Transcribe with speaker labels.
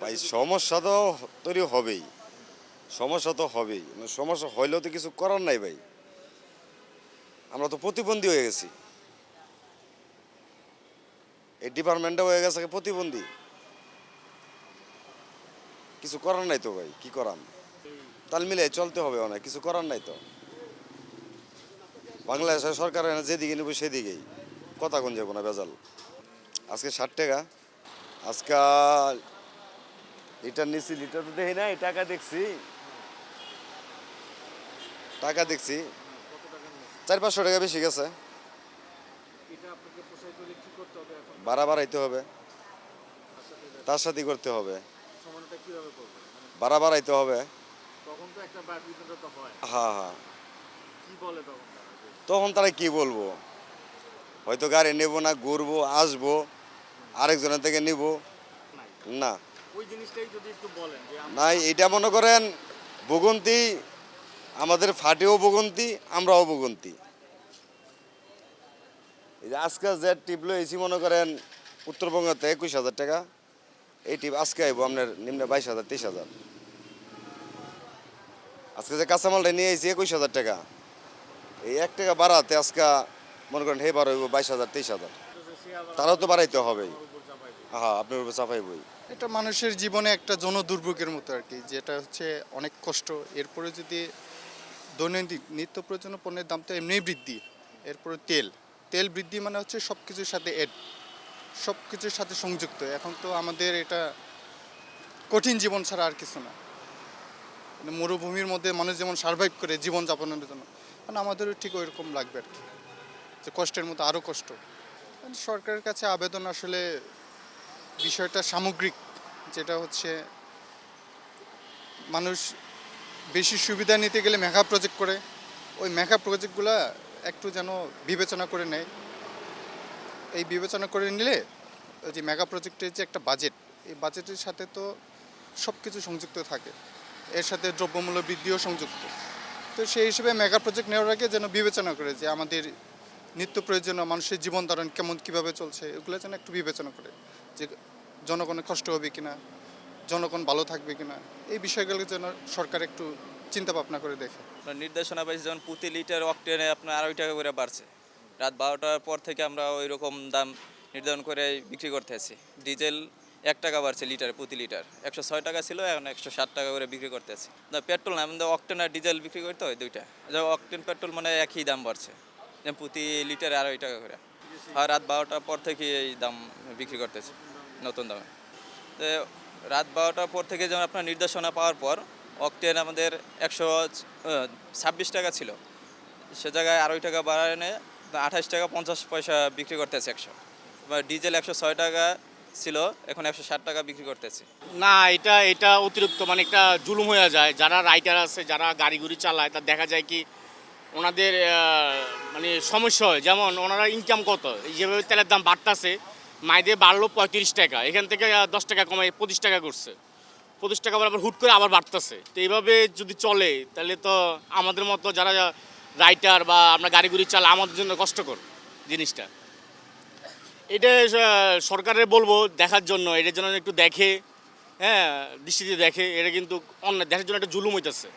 Speaker 1: ভাই সমস্যা তো তৈরি হবেই, সমস্যা তো হবেই, সমস্যা হইলেও তো কিছু করার নাই ভাই। আমরা তো প্রতিবন্ধী হয়ে গেছি, এই ডিপার্টমেন্টটা হয়ে গেছে প্রতিবন্ধী, কিছু করার নাই তো ভাই, কি করাম? তাল মিলে চলতে হবে, অনেক কিছু করার নাই তো। বাংলাদেশের সরকার যেদিকে নেব সেদিকেই, কথা কোন যাবো না ভেজাল। আজকে 60 টাকা, আজকে লিটার নিচ্ছি, লিটার তো দেখি নাই, টাকা দেখছি, টাকা দেখছি 400-500 টাকা বেশি গেছে। ভাড়া বাড়াইতে হবে, তার সাথে করতে হবে, ভাড়া বাড়াইতে হবে। হ্যাঁ হ্যাঁ, তখন তারা কি বলবো, হয়তো গাড়ি নেবো না, ঘুরবো আসবো, আরেকজনের থেকে নিব না। নাই, এটা মনে করেন ভোগান্তি, আমাদের ফাটেও ভোগান্তি, আমরাও ভোগান্তি। এই যে আজকে যে টিপ লইছি মনে করেন উত্তরবঙ্গতে 21,000 টাকা, এই টিপ আজকে আইব আপনার নিম্নে 22,000 23,000। আজকে যে কাঁচামালটা নিয়ে আইছি 21,000 টাকা, এই 1 টাকা বাড়াতে আজকে মনে করেন হে বাড়াইব 22,000 23,000। তারাও তো বাড়াইতে হবেই। হ্যাঁ, আপনার উপর চাপাইবই।
Speaker 2: এটা মানুষের জীবনে একটা জনদুর্ভোগের মতো আর কি, যেটা হচ্ছে অনেক কষ্ট। এরপরে যদি দৈনন্দিন নিত্য প্রয়োজনীয় পণ্যের দাম তো এমনিই বৃদ্ধি, এরপরে তেল তেল বৃদ্ধি মানে হচ্ছে সব কিছুর সাথে সব কিছুর সাথে সংযুক্ত। এখন তো আমাদের এটা কঠিন জীবন ছাড়া আর কিছু না। মানে মরুভূমির মধ্যে মানুষ যেমন সার্ভাইভ করে জীবনযাপনের জন্য, মানে আমাদেরও ঠিক ওই রকম লাগবে আর কি, যে কষ্টের মতো আরও কষ্ট। মানে সরকারের কাছে আবেদন আসলে বিষয়টা সামগ্রিক, যেটা হচ্ছে মানুষ বেশি সুবিধা নিতে গেলে মেগা প্রজেক্ট করে, ওই মেগা প্রজেক্টগুলো একটু যেন বিবেচনা করে নেয়। এই বিবেচনা করে নিলে ওই যে মেগা প্রজেক্টের যে একটা বাজেট, এই বাজেটের সাথে তো সব কিছু সংযুক্ত থাকে, এর সাথে দ্রব্যমূল্য বৃদ্ধিও সংযুক্ত। তো সেই হিসেবে মেগা প্রজেক্ট নেওয়ার আগে যেন বিবেচনা করে যে আমাদের নিত্য প্রয়োজনীয় মানুষের জীবন ধারণ কীভাবে চলছে, এগুলো যেন একটু বিবেচনা করে, যে জনগণের কষ্ট হবে কিনা, জনগণ ভালো থাকবে কিনা, এই বিষয়গুলো যেন সরকার একটু চিন্তা ভাবনা করে দেখে।
Speaker 3: নির্দেশনা পাইছি যেমন প্রতি লিটার অক্টেনে আপনার 2.5 টাকা করে বাড়ছে। রাত 12টার পর থেকে আমরা ওই রকম দাম নির্ধারণ করে বিক্রি করতে আছি। ডিজেল 1 টাকা বাড়ছে লিটার, প্রতি লিটার 106 টাকা ছিল, এখন 160 টাকা করে বিক্রি করতে আছি। পেট্রোল না, আমাদের অক্টেন আর ডিজেল বিক্রি করতে হয় দুইটা। অক্টেন পেট্রোল মানে একই দাম বাড়ছে, যেমন প্রতি লিটারে 2.5 টাকা করে। আর রাত 12টার পর থেকে এই দাম বিক্রি করতেছি নতুন দামে। তো রাত 12টার পর থেকে যেমন আপনার নির্দেশনা পাওয়ার পর অক্টেন আমাদের 126 টাকা ছিল, সে জায়গায় 2.5 টাকা বাড়ায় এনে 28 টাকা 50 পয়সা বিক্রি করতেছে 100। ডিজেল 106 টাকা ছিল, এখন 160 টাকা বিক্রি করতেছে।
Speaker 4: না, এটা এটা অতিরিক্ত, মানে একটা জুলুম হয়ে যায়। যারা রাইডার আছে, যারা গাড়ি গুড়ি চালায়, তা দেখা যায় কি ওনাদের মানে সমস্যা হয়। যেমন ওনারা ইনকাম কত, যেভাবে তেলের দাম বাড়তেছে, মাইদের বাড়লো 35 টাকা, এখান থেকে 10 টাকা কমে 25 টাকা করছে। 25 টাকা আবার হুট করে আবার বাড়তেছে। তো এইভাবে যদি চলে তাহলে তো আমাদের মতো যারা রাইডার বা আমরা গাড়ি গুড়ি চালাই আমাদের জন্য কষ্টকর জিনিসটা। এটা সরকারের বলবো দেখার জন্য, এটার জন্য একটু দেখে, হ্যাঁ, দৃষ্টিতে দেখে। এটা কিন্তু অন্য দেশের জন্য একটা জুলুম হইতেছে।